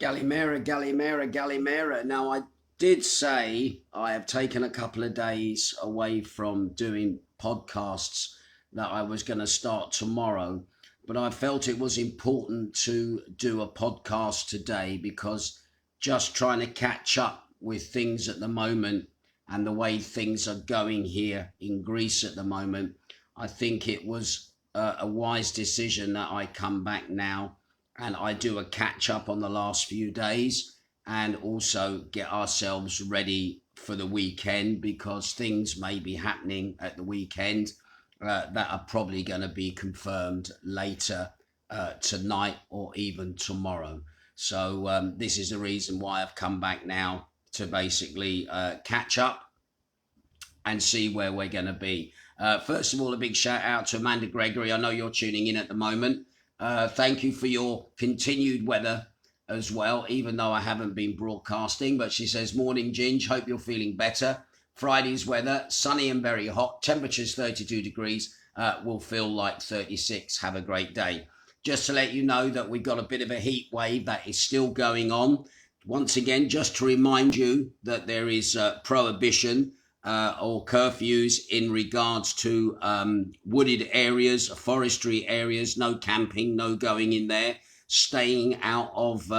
Galimera, Galimera, Galimera. Now, I did say I have taken a couple of days away from doing podcasts that I was going to start tomorrow, but I felt it was important to do a podcast today because just trying to catch up with things at the moment and the way things are going here in Greece at the moment, I think it was a wise decision that I come back now and I do a catch up on the last few days and also get ourselves ready for the weekend because things may be happening at the weekend that are probably going to be confirmed later tonight or even tomorrow. So this is the reason why I've come back now to basically catch up and see where we're going to be. First of all, a big shout out to Amanda Gregory. I know you're tuning in at the moment. Thank you for your continued weather as well, even though I haven't been broadcasting. But she says, morning, Ginge. Hope you're feeling better. Friday's weather, sunny and very hot. Temperatures 32 degrees. Will feel like 36. Have a great day. Just to let you know that we've got a bit of a heat wave that is still going on. Once again, just to remind you that there is prohibition or curfews in regards to wooded areas, forestry areas, no camping, no going in there, staying out of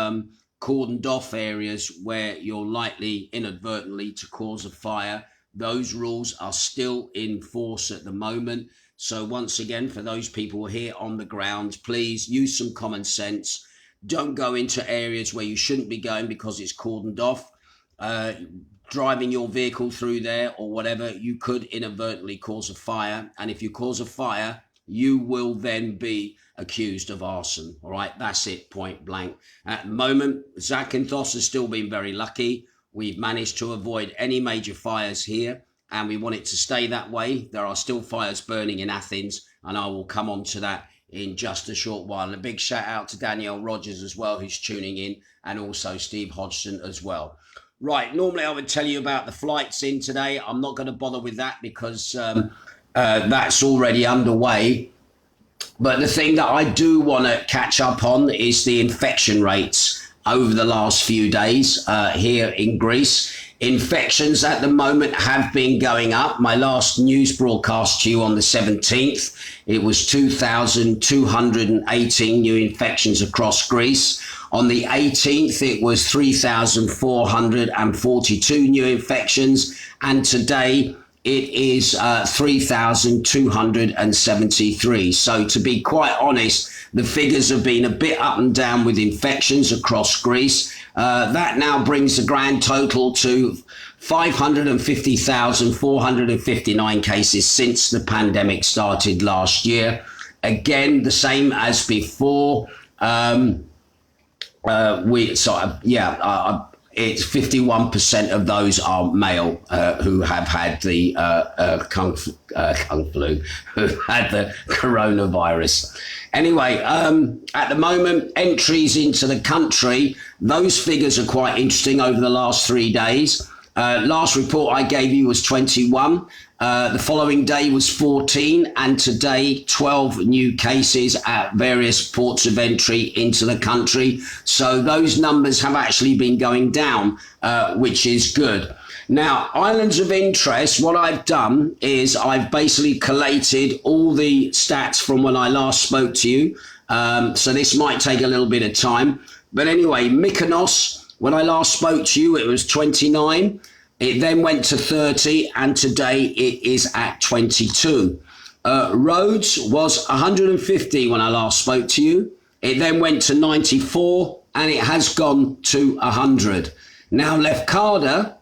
cordoned off areas where you're likely inadvertently to cause a fire. Those rules are still in force at the moment. So once again, for those people here on the ground, please use some common sense. Don't go into areas where you shouldn't be going because it's cordoned off. Driving your vehicle through there or whatever, you could inadvertently cause a fire. And if you cause a fire, you will then be accused of arson. All right, that's it, point blank. At the moment, Zakynthos has still been very lucky. We've managed to avoid any major fires here, and we want it to stay that way. There are still fires burning in Athens, and I will come on to that in just a short while. And a big shout out to Danielle Rogers as well, who's tuning in, and also Steve Hodgson as well. Right, normally I would tell you about the flights in today. I'm not going to bother with that because that's already underway. But the thing that I do want to catch up on is the infection rates over the last few days here in Greece. Infections at the moment have been going up. My last news broadcast to you on the 17th, it was 2,218 new infections across Greece. On the 18th, it was 3,442 new infections. And today, it is 3,273. So to be quite honest, the figures have been a bit up and down with infections across Greece. That now brings the grand total to 550,459 cases since the pandemic started last year. Again, the same as before. It's 51% of those are male who have had the kung flu, who had the coronavirus. Anyway, at the moment, entries into the country, those figures are quite interesting over the last 3 days. Last report I gave you was 21. The following day was 14, and today 12 new cases at various ports of entry into the country. So those numbers have actually been going down, which is good. Now, islands of interest, what I've done is I've basically collated all the stats from when I last spoke to you. So this might take a little bit of time. But anyway, Mykonos, when I last spoke to you, it was 29. It then went to 30, and today it is at 22. Rhodes was 150 when I last spoke to you. It then went to 94, and it has gone to 100. Now, Lefkada,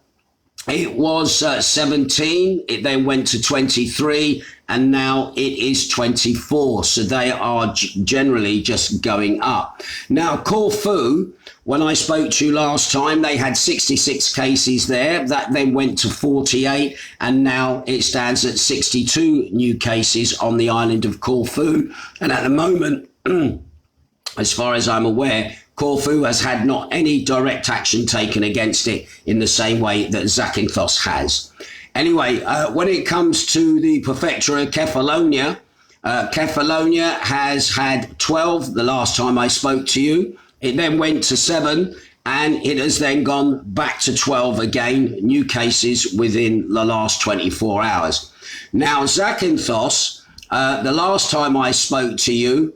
it was 17. It then went to 23, and now it is 24. So they are generally just going up. Now, Corfu, when I spoke to you last time, they had 66 cases there. That then went to 48, and now it stands at 62 new cases on the island of Corfu. And at the moment, as far as I'm aware, Corfu has had not any direct action taken against it in the same way that Zakynthos has. Anyway, when it comes to the prefecture of Kefalonia, Kefalonia has had 12 the last time I spoke to you. It then went to 7, and it has then gone back to 12 again, new cases within the last 24 hours. Now, Zakynthos, the last time I spoke to you,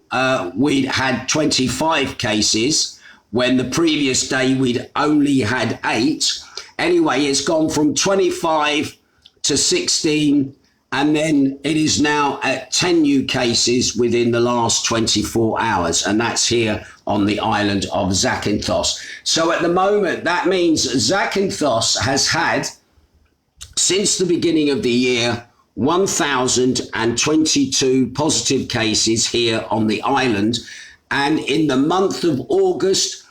we'd had 25 cases, when the previous day we'd only had 8. Anyway, it's gone from 25 to 16, and then it is now at 10 new cases within the last 24 hours, and that's here on the island of Zakynthos. So at the moment, that means Zakynthos has had, since the beginning of the year, 1,022 positive cases here on the island, and in the month of August,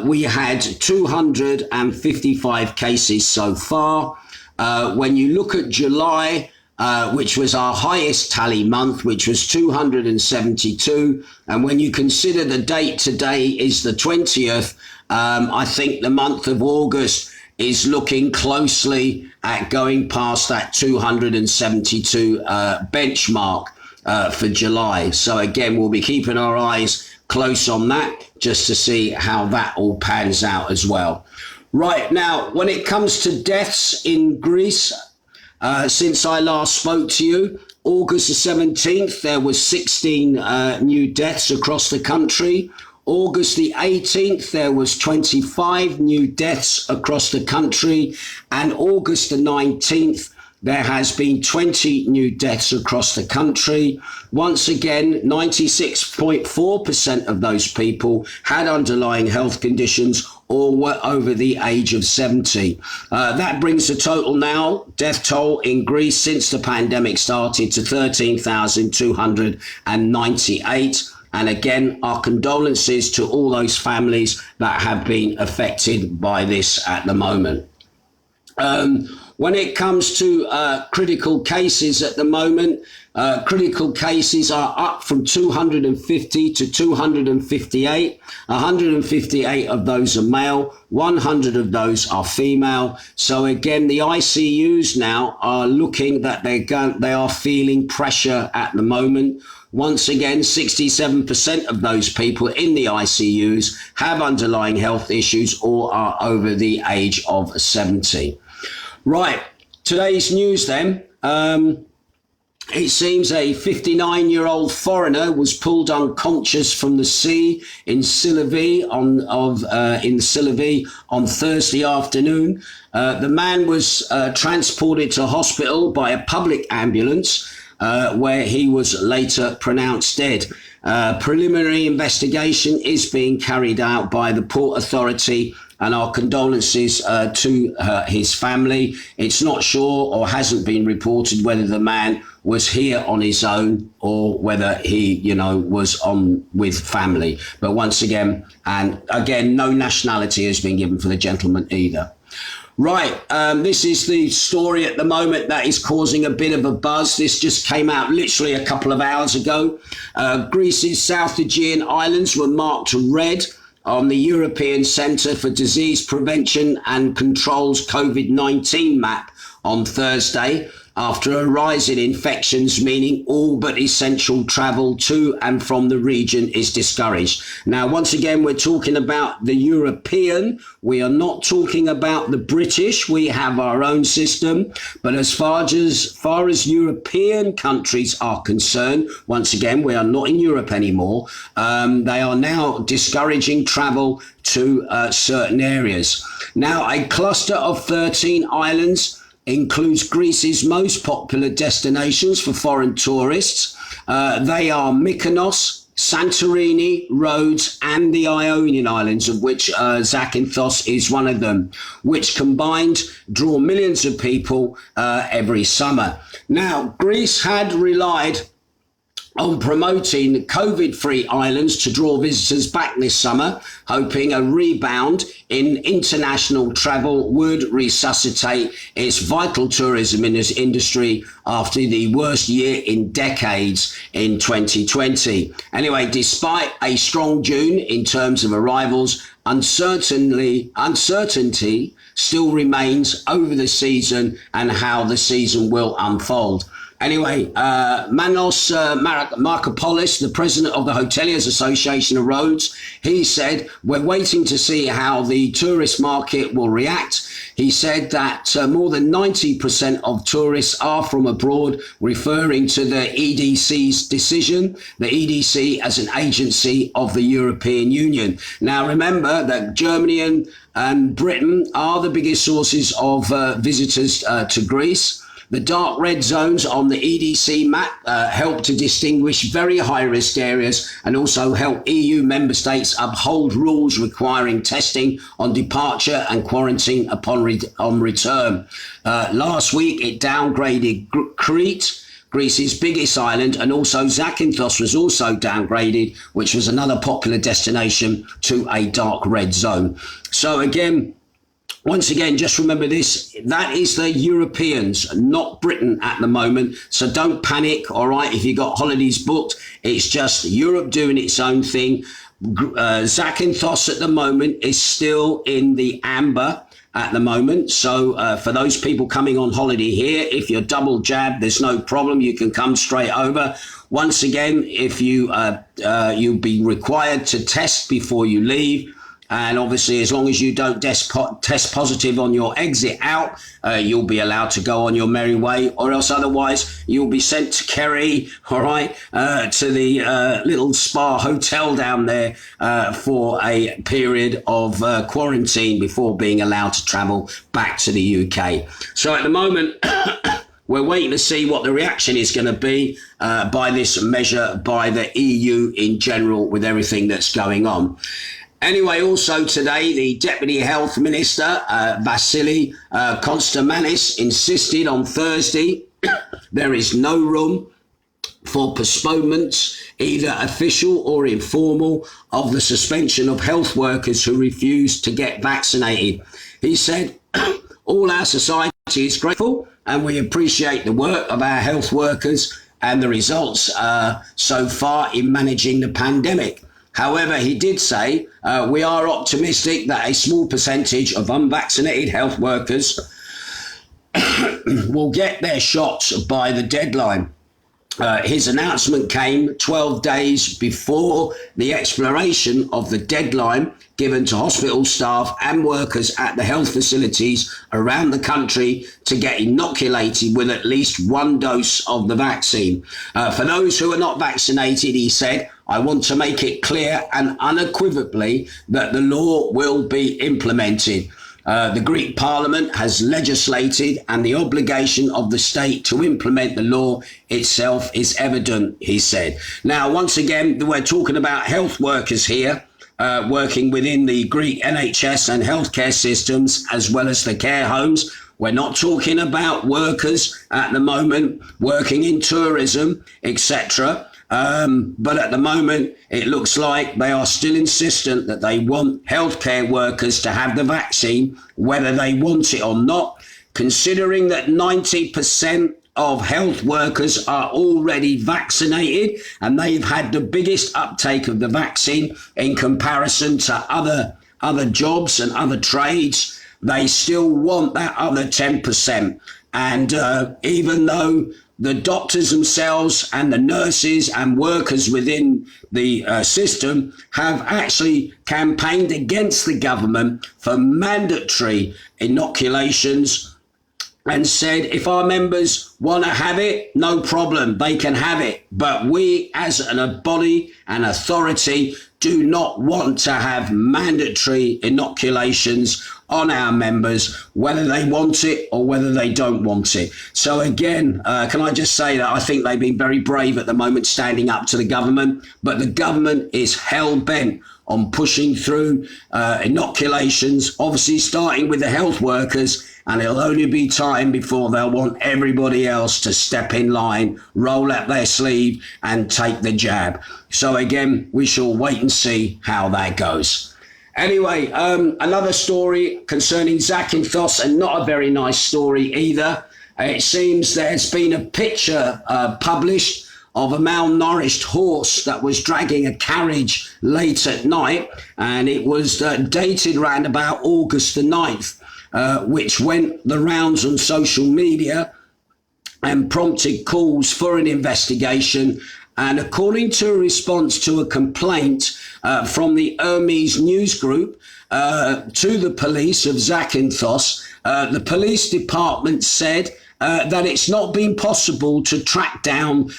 we had 255 cases so far. When you look at July, which was our highest tally month, which was 272. And when you consider the date today is the 20th, I think the month of August is looking closely at going past that 272 benchmark for July. So again, we'll be keeping our eyes close on that just to see how that all pans out as well. Right, now, when it comes to deaths in Greece, since I last spoke to you, August the 17th, there was 16 new deaths across the country. August the 18th, there was 25 new deaths across the country. And August the 19th, there has been 20 new deaths across the country. Once again, 96.4% of those people had underlying health conditions or were over the age of 70. That brings the total now, death toll in Greece since the pandemic started, to 13,298. And again, our condolences to all those families that have been affected by this at the moment. When it comes to critical cases at the moment, critical cases are up from 250 to 258. 158 of those are male, 100 of those are female. So again, the ICUs now are looking that they are feeling pressure at the moment. Once again, 67% of those people in the ICUs have underlying health issues or are over the age of 70. Right, today's news then. It seems a 59-year-old foreigner was pulled unconscious from the sea in Tsilivi on Thursday afternoon. The man was transported to hospital by a public ambulance, where he was later pronounced dead. Preliminary investigation is being carried out by the Port Authority, and our condolences to his family. It's not sure or hasn't been reported whether the man was here on his own or whether he, was on with family. But once again, no nationality has been given for the gentleman either. Right, this is the story at the moment that is causing a bit of a buzz. This just came out literally a couple of hours ago. Greece's South Aegean islands were marked red on the European Centre for Disease Prevention and Control's COVID-19 map on Thursday, after a rise in infections, meaning all but essential travel to and from the region is discouraged. Now, once again, we're talking about the European. We are not talking about the British. We have our own system. But as far as European countries are concerned, once again, we are not in Europe anymore. They are now discouraging travel to certain areas. Now, a cluster of 13 islands includes Greece's most popular destinations for foreign tourists. They are Mykonos, Santorini, Rhodes, and the Ionian Islands, of which Zakynthos is one of them, which combined draw millions of people every summer. Now, Greece had relied on promoting COVID-free islands to draw visitors back this summer, hoping a rebound in international travel would resuscitate its vital tourism industry after the worst year in decades in 2020. Anyway, despite a strong June in terms of arrivals, uncertainty still remains over the season and how the season will unfold. Anyway, Manos Markopoulos, the president of the Hoteliers Association of Rhodes, he said, we're waiting to see how the tourist market will react. He said that more than 90% of tourists are from abroad, referring to the EDC's decision, the EDC as an agency of the European Union. Now, remember that Germany and Britain are the biggest sources of visitors to Greece. The dark red zones on the EDC map help to distinguish very high-risk areas and also help EU member states uphold rules requiring testing on departure and quarantine upon return. Last week, it downgraded Crete, Greece's biggest island, and also Zakynthos was also downgraded, which was another popular destination, to a dark red zone. So again, once again, just remember this, that is the Europeans, not Britain at the moment. So don't panic, all right, if you got holidays booked. It's just Europe doing its own thing. Zakynthos at the moment is still in the amber at the moment. So for those people coming on holiday here, if you're double jabbed, there's no problem. You can come straight over. Once again, if you'll be required to test before you leave. And obviously, as long as you don't test positive on your exit out, you'll be allowed to go on your merry way, or else otherwise you'll be sent to Kerry, all right, to the little spa hotel down there for a period of quarantine before being allowed to travel back to the UK. So at the moment, we're waiting to see what the reaction is going to be by this measure by the EU in general with everything that's going on. Anyway, also today, the Deputy Health Minister, Vassilis Kontozamanis, insisted on Thursday there is no room for postponements, either official or informal, of the suspension of health workers who refuse to get vaccinated. He said, all our society is grateful and we appreciate the work of our health workers and the results so far in managing the pandemic. However, he did say, we are optimistic that a small percentage of unvaccinated health workers will get their shots by the deadline. His announcement came 12 days before the expiration of the deadline given to hospital staff and workers at the health facilities around the country to get inoculated with at least one dose of the vaccine. For those who are not vaccinated, he said, I want to make it clear and unequivocally that the law will be implemented. The Greek Parliament has legislated and the obligation of the state to implement the law itself is evident, he said. Now, once again, we're talking about health workers here, working within the Greek NHS and healthcare systems, as well as the care homes. We're not talking about workers at the moment working in tourism, etc. But at the moment, it looks like they are still insistent that they want healthcare workers to have the vaccine, whether they want it or not, considering that 90% of health workers are already vaccinated and they've had the biggest uptake of the vaccine in comparison to other jobs and other trades. They still want that other 10%. And even though the doctors themselves and the nurses and workers within the system have actually campaigned against the government for mandatory inoculations and said, if our members want to have it, no problem, they can have it. But we as a body and authority do not want to have mandatory inoculations on our members, whether they want it or whether they don't want it. So again, can I just say that I think they've been very brave at the moment standing up to the government, but the government is hell-bent on pushing through inoculations, obviously starting with the health workers, and it'll only be time before they'll want everybody else to step in line, roll up their sleeve and take the jab. So again, we shall wait and see how that goes. Anyway, another story concerning Zakynthos, and not a very nice story either. It seems there's been a picture published of a malnourished horse that was dragging a carriage late at night, and it was dated around about August the 9th, which went the rounds on social media. and prompted calls for an investigation. And according to a response to a complaint from the Hermes News Group to the police of Zakynthos, the police department said that it's not been possible to track down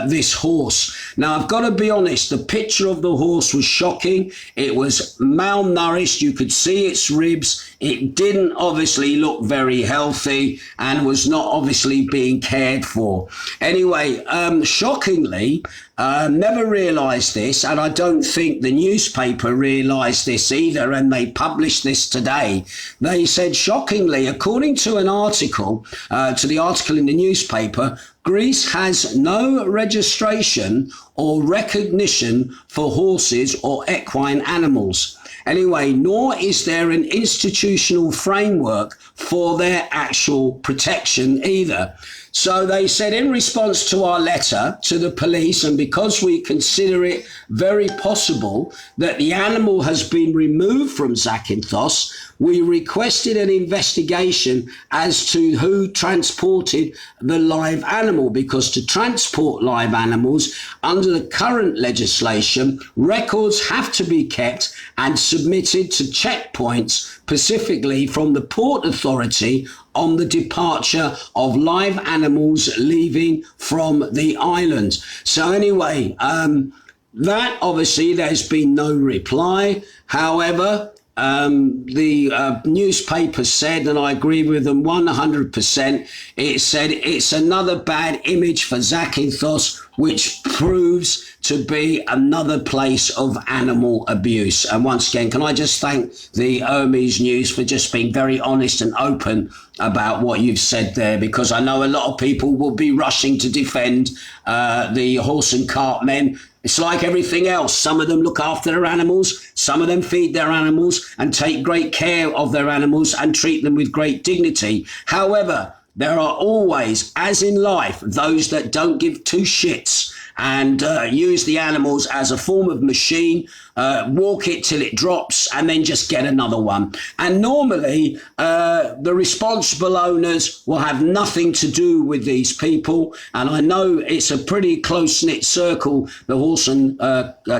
this horse. Now, I've got to be honest, the picture of the horse was shocking. It was malnourished. You could see its ribs. It didn't obviously look very healthy and was not obviously being cared for. Anyway, shockingly, never realised this, and I don't think the newspaper realised this either, and they published this today. They said, shockingly, according to an article, to the article in the newspaper, Greece has no registration or recognition for horses or equine animals. Anyway, nor is there an institutional framework for their actual protection either. So they said, in response to our letter to the police, and because we consider it very possible that the animal has been removed from Zakynthos, we requested an investigation as to who transported the live animal, because to transport live animals under the current legislation, records have to be kept and submitted to checkpoints, specifically from the Port Authority, on the departure of live animals leaving from the island. So anyway, that obviously there's been no reply. However, the newspaper said, and I agree with them 100%, it said it's another bad image for Zakynthos, which proves to be another place of animal abuse. And once again, can I just thank the Hermes News for just being very honest and open about what you've said there, because I know a lot of people will be rushing to defend the horse and cart men. It's like everything else. Some of them look after their animals, some of them feed their animals and take great care of their animals and treat them with great dignity. However, there are always, as in life, those that don't give two shits and use the animals as a form of machine, walk it till it drops and then just get another one. And normally the responsible owners will have nothing to do with these people. And I know it's a pretty close-knit circle, the horse and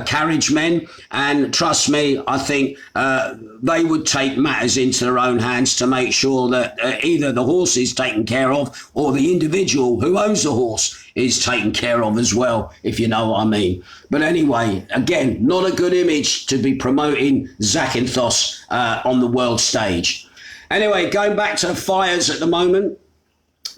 carriage men. And trust me, I think they would take matters into their own hands to make sure that either the horse is taken care of or the individual who owns the horse is taken care of as well, if you know what I mean. But anyway, again, not a good image to be promoting Zakynthos on the world stage. Anyway, going back to fires at the moment,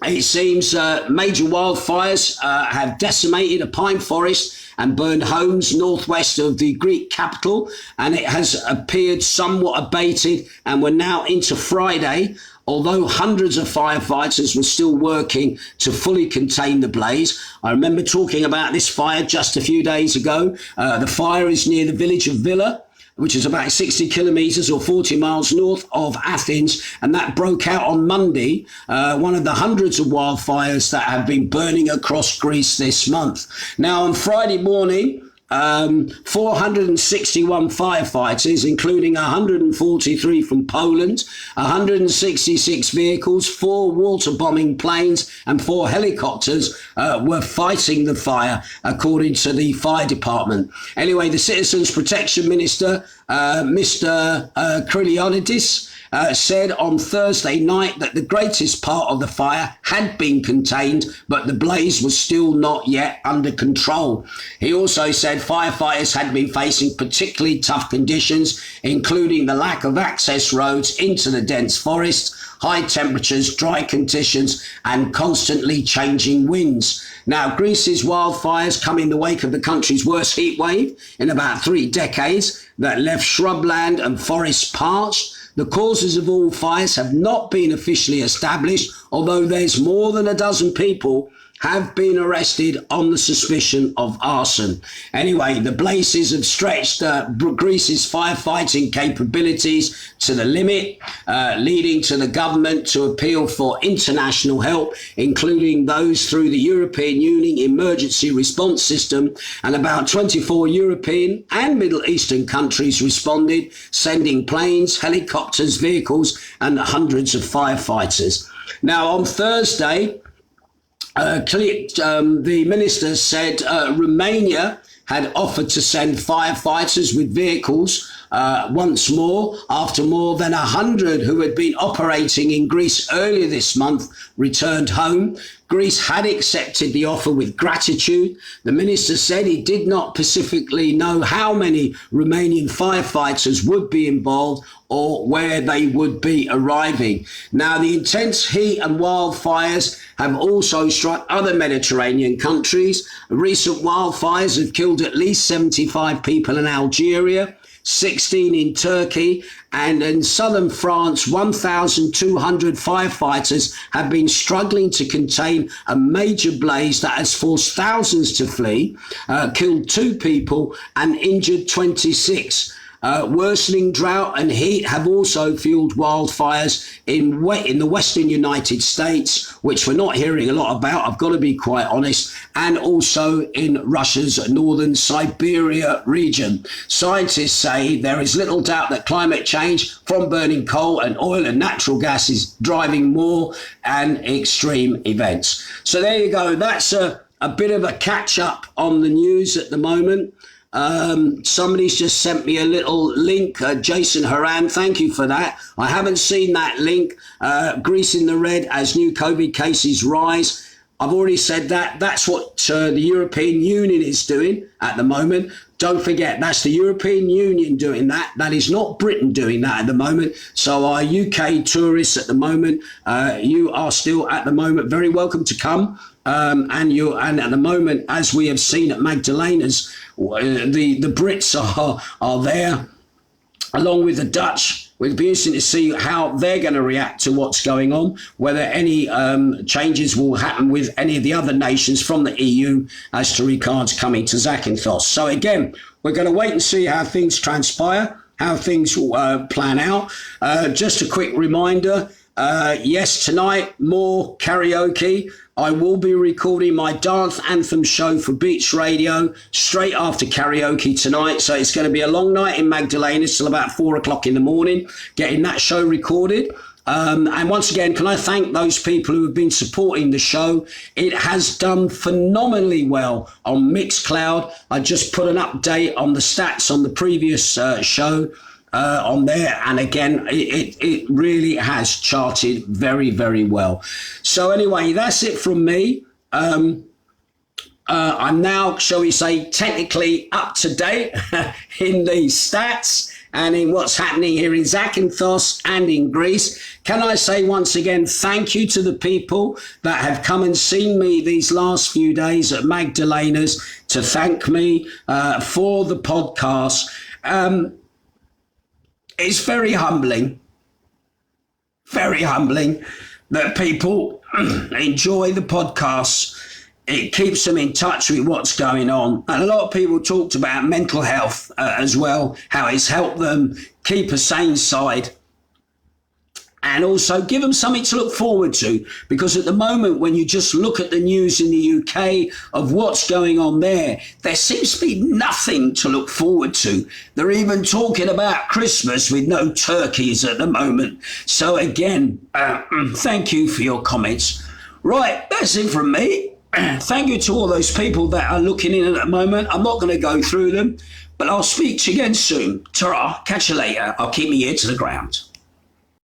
it seems major wildfires have decimated a pine forest and burned homes northwest of the Greek capital, and it has appeared somewhat abated, and we're now into Friday, although hundreds of firefighters were still working to fully contain the blaze. I remember talking about this fire just a few days ago. The fire is near the village of Villa, which is about 60 kilometres or 40 miles north of Athens, and that broke out on Monday, one of the hundreds of wildfires that have been burning across Greece this month. Now, on Friday morning, 461 firefighters, including 143 from Poland, 166 vehicles, 4 water bombing planes and 4 helicopters were fighting the fire, according to the fire department. Anyway, the Citizens Protection Minister, Mr. Kyriakides, said on Thursday night that the greatest part of the fire had been contained, but the blaze was still not yet under control. He also said firefighters had been facing particularly tough conditions, including the lack of access roads into the dense forest, high temperatures, dry conditions, and constantly changing winds. Now, Greece's wildfires come in the wake of the country's worst heat wave in about 3 decades that left shrubland and forests parched. The causes of all fires have not been officially established, although there's more than a dozen people have been arrested on the suspicion of arson. Anyway, the blazes have stretched Greece's firefighting capabilities to the limit, leading to the government to appeal for international help, including those through the European Union Emergency Response System, and about 24 European and Middle Eastern countries responded, sending planes, helicopters, vehicles, and hundreds of firefighters. Now, on Thursday, The minister said Romania had offered to send firefighters with vehicles once more after more than 100 who had been operating in Greece earlier this month returned home. Greece had accepted the offer with gratitude. The minister said he did not specifically know how many Romanian firefighters would be involved or where they would be arriving. Now, the intense heat and wildfires have also struck other Mediterranean countries. Recent wildfires have killed at least 75 people in Algeria, 16 in Turkey, and in southern France, 1,200 firefighters have been struggling to contain a major blaze that has forced thousands to flee, killed 2 people and injured 26. Worsening drought and heat have also fueled wildfires in the western United States, which we're not hearing a lot about, I've got to be quite honest, and also in Russia's northern Siberia region. Scientists say there is little doubt that climate change from burning coal and oil and natural gas is driving more and extreme events. So there you go. That's a bit of a catch up on the news at the moment. Somebody's just sent me a little link. Jason Haran, thank you for that. I haven't seen that link. Greece in the red as new COVID cases rise. I've already said that. That's what the European Union is doing at the moment. Don't forget, that's the European Union doing that. That is not Britain doing that at the moment. So our UK tourists at the moment, you are still at the moment very welcome to come. And at the moment, as we have seen at Magdalena's, the Brits are there along with the Dutch. It'll be interesting to see how they're going to react to what's going on, whether any changes will happen with any of the other nations from the EU as to regards coming to Zakynthos. So again, we're going to wait and see how things transpire, how things plan out. Just a quick reminder, yes, tonight, more karaoke. I will be recording my dance anthem show for Beach Radio straight after karaoke tonight. So it's going to be a long night in Magdalena till about 4 o'clock in the morning, getting that show recorded. And once again, can I thank those people who have been supporting the show? It has done phenomenally well on Mixcloud. I just put an update on the stats on the previous show. On there, and again it really has charted very, very well. So anyway, that's it from me. I'm now, shall we say, technically up to date in the stats and in what's happening here in Zakynthos and in Greece. Can I say once again thank you to the people that have come and seen me these last few days at Magdalena's to thank me for the podcast. It's very humbling that people enjoy the podcasts. It keeps them in touch with what's going on. And a lot of people talked about mental health as well, how it's helped them keep a sane side and also give them something to look forward to. Because at the moment, when you just look at the news in the UK of what's going on there seems to be nothing to look forward to. They're even talking about Christmas with no turkeys at the moment. So again, thank you for your comments. Right, that's it from me. Thank you to all those people that are looking in at the moment. I'm not going to go through them, but I'll speak to you again soon. Ta-ra, catch you later. I'll keep my ear to the ground.